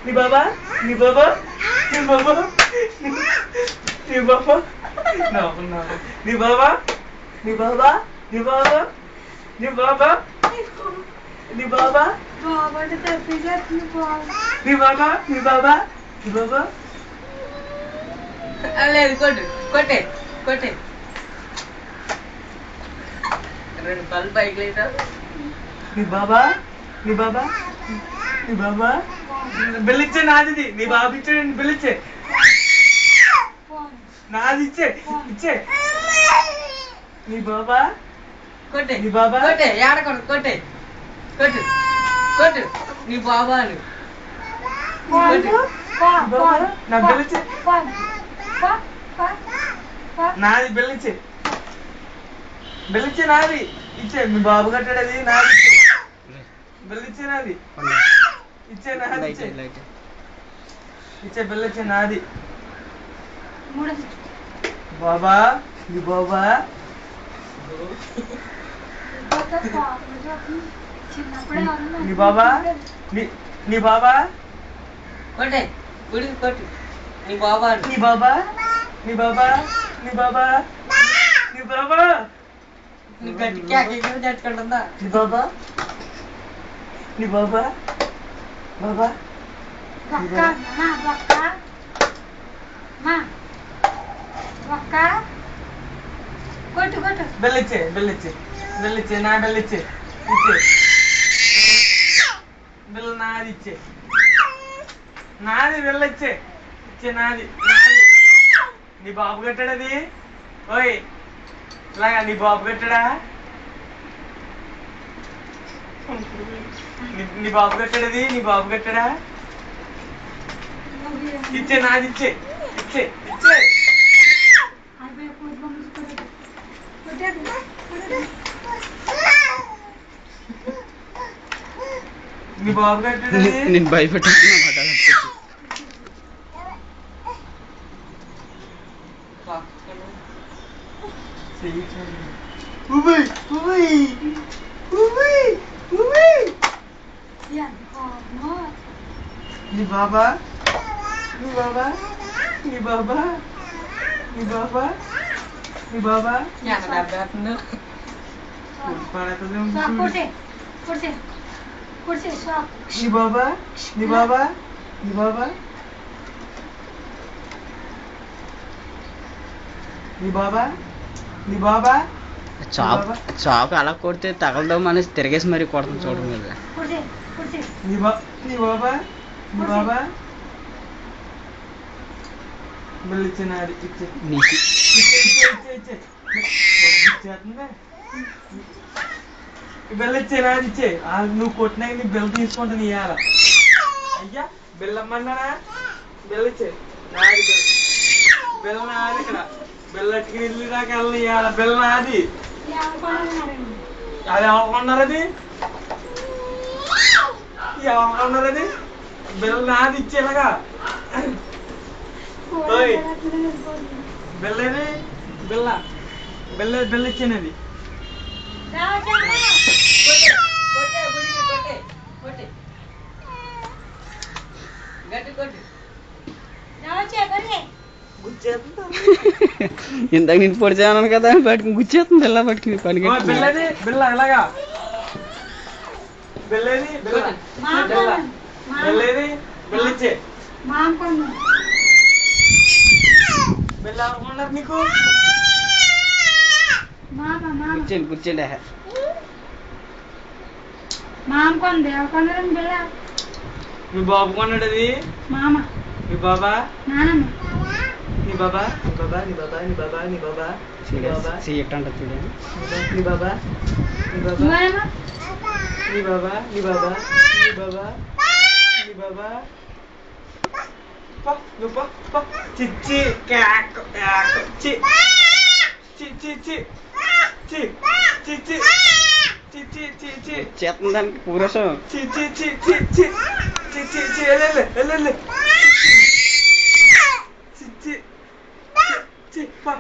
నీ బాబా నీ బాబా నీ బాబా నీ బాబా నీ బాబా నీ బాబా నీ బాబా నీ బాబా నీ బాబా నీ బాబా నీ బాబా నీ బాబా లేదు కొట్టు కొట్టే కొట్టే రెండు పళ్ళు పైకి లేదా నీ బాబా నీ బాబా నీ బాబా బిల్లిచ్చే నాది నీ బాబు ఇచ్చే బిల్లిచ్చే నాది ఇచ్చే ఇచ్చే నీ బాబా కొట్టే నీ బాబా కొట్టే ఏడకూడదు కొట్టే కొట్టు కొట్టు నీ బాబా అని నా బిల్లిచ్చే నాది బిల్లిచ్చే బిల్లిచ్చే నాది ఇచ్చే మీ బాబు కట్టాడది నాది బిల్లిచ్చే నాది ఇచ్చే నాది ఇచ్చే బిల్లిచ్చే నాది బాబా నీ బాబా నీ బాబా నీ బాబా కొట్టే గుడికి కొట్టు నీ బాబా నీ బాబా నీ బాబా నీ బాబా నీ బాబా నీ గట్టి క్యాక్ ఎక్కడ తట్టుకుంటుందా నీ బాబా నీ బాబా బాబా కొట్టు కొట్టు బెల్లిచ్చే బెల్లిచ్చే బెల్లిచ్చే నా బెల్లిచ్చే ఇచ్చే బిల్ల నాది ఇచ్చే నాది వెళ్ళొచ్చే ఇచ్చే నాది నాది నీ బాబు కట్టాడది ఓయ్ ఇలాగా నీ బాబు కట్టాడా నీ బాబు కట్టాడది నీ బాబు కట్టాడా ఇచ్చే నాది ఇచ్చే ఇచ్చే ఇచ్చే నీ బాబు కట్టాడది నేను భయపెట్టుకున్నమాట నీ బాబా నీ బాబా నీ బాబా నీ బాబా నీ బాబా నీ బాబా నీ బాబా నీ బాబా నీ బాబా నీ బాబా చాకు అలా కొడితే తగలదాం అనేసి తిరిగేసి మరి కొడుతుంది చూడడం మీద నీ బాబా నీ బాబా బెల్లిచ్చినారు ఇచ్చే నీకు బెల్లిచ్చే నాది ఇచ్చే నువ్వు కొట్టినాక నీ బెల్ తీసుకుంటా నీ ఇయ్యాల అయ్యా బెల్లమ్మన్నానా బెల్లిచ్చే నాది బెల్ల నాది ఇక్కడ బెల్లటికి ఇల్లు దాకా వెళ్ళి ఇయ్యాల బెల్ల నాది అది ఎవరుకున్నారు అది ఎవరుకున్నారు అది బెల్ల నాది ఇచ్చేలాగా బెల్లేది బెల్ల బెల్లిచ్చేనది ఇందాక నేను పొడిచాను కదా బయటకు గుచ్చేస్తుంది ఇలా పట్టుకుని పని బెల్లది బెల్ల ఎలాగా బెల్లేది బెల్ల బెల్ల బెల్లేది బెల్లిచ్చే బెల్ల ఎవరుకున్నారు నీకు కూర్చోండి కూర్చోండి మీ బాబు కొన్నాడు అది మీ బాబా నీ బాబా నీ బాబా నీ బాబా నీ బాబా నీ బాబా సీఎట్ అంట చూడండి నీ బాబా నీ బాబా నీ బాబా నీ బాబా నీ బాబా నీ బాబా నువ్వు చిచ్చి క్యాక్ చి చి చి చి చి చి చి చి చి చి చి చేస్తుంది దానికి పూరసం చి చి చి చి చి చి చి చి ఎల్లెల్లె ఎల్లెల్లె చి చి చి ప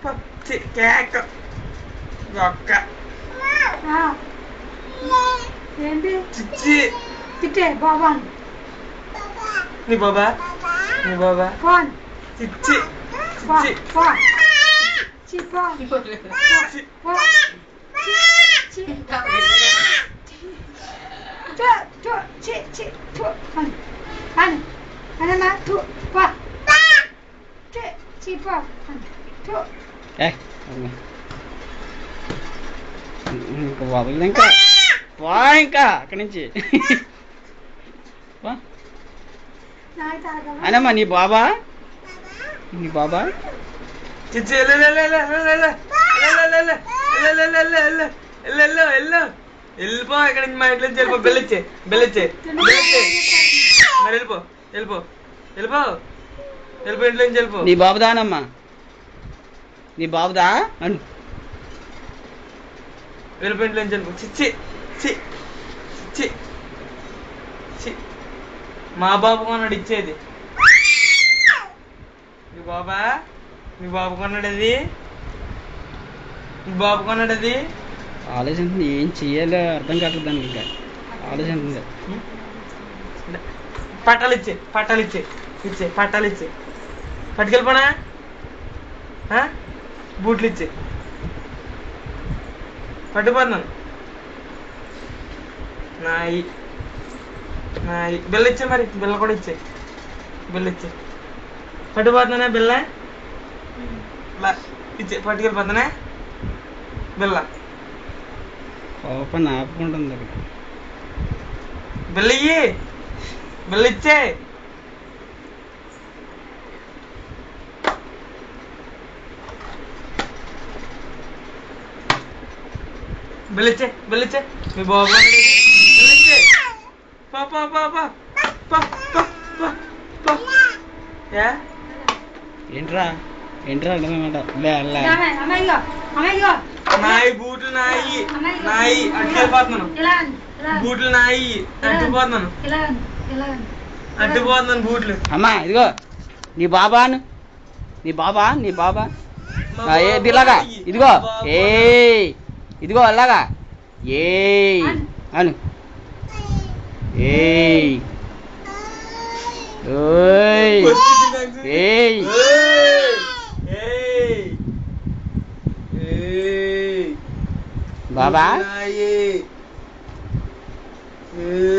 ప చి క్యాక్ ఒక్క ఏంటి చిచ్చి తిట్టే బాబా నీ బాబా నీ బాబా Con. చిచ్చి Con. చిచ్చి Con. Chị con. చిచ్చి Con. Chị. Chị. Thu. Ăn. Ăn mà. Thu. Con. Chị con. Thu. ఇంకా బాబు ఇంకా వా ఇంకా అక్కడి నుంచి వా Này ta đâu. అనమ్మా నీ బాబా చిచ్చి వెళ్ళిపో ఇక్కడ నుంచి మా ఇంట్లో నుంచి వెళ్ళిపో బెల్లిచ్చే మరి వెళ్ళిపో ఇంట్లో నుంచి వెళ్ళిపో నీ బాబుదానమ్మా నీ బాబుదా అను వెళ్ళిపో ఇంట్లో నుంచి వెళ్ళిపో చిచ్చి మా బాబు కొన్నాడు ఇచ్చేది మీ బాబు కొన్నాడు అది ఆలోచించింది ఏం చెయ్యాలో అర్థం కావట్లేదు దానికి ఇంకా ఆలోచించింది పట్టాలు ఇచ్చే పట్టుకెళ్ళిపోనా బూట్లు ఇచ్చే పట్టుకుపోతున్నాను నాయి బిల్ల ఇచ్చే మరి బిల్ల కూడా ఇచ్చే పట్టుకుపోతున్నానే బిల్ల ఇచ్చే పట్టుకెళ్ళిపోతానే బిల్ల కోపం ఆపుకుంటుంది అక్కడ బిల్ల ఇచ్చే బిల్లిచ్చే మీ బాబు బిల్లిచ్చే ఏంట్రా అర్థమేమాట Amigo. నాయి బూట్లు నాయి అట్టుకెళ్ళిపోతున్నాను బూట్లు నాయి అట్టుపోతున్నాను బూట్లు అమ్మా ఇదిగో నీ బాబా ఏది ఇలాగా ఇదిగో ఇదిగో అలాగా అను బాబా ఏ